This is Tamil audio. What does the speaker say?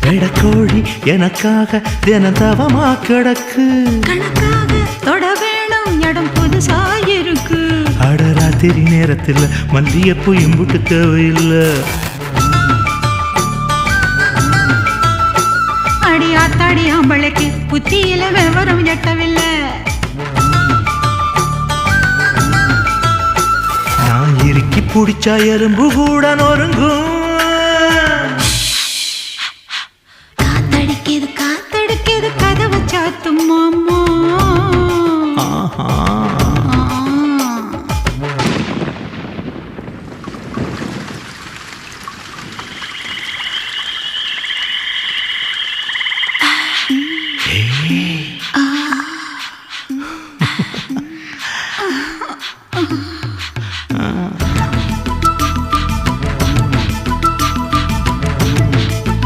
பெடக்கோழி எனக்காக தினதவமா கிடக்கு கணக்காக தொட வேணும் இடம் புதுசாயிருக்கு அடராத்திரி நேரத்தில் மல்லியப்பூ இம்புட்டு தேவையில்லை அடி ஆத்தாடி ஆம்பளைக்கு புத்தியில விவரம் எட்டவில்லை நான் இறுக்கி பிடிச்சா எறும்பு கூட நொறுங்கும்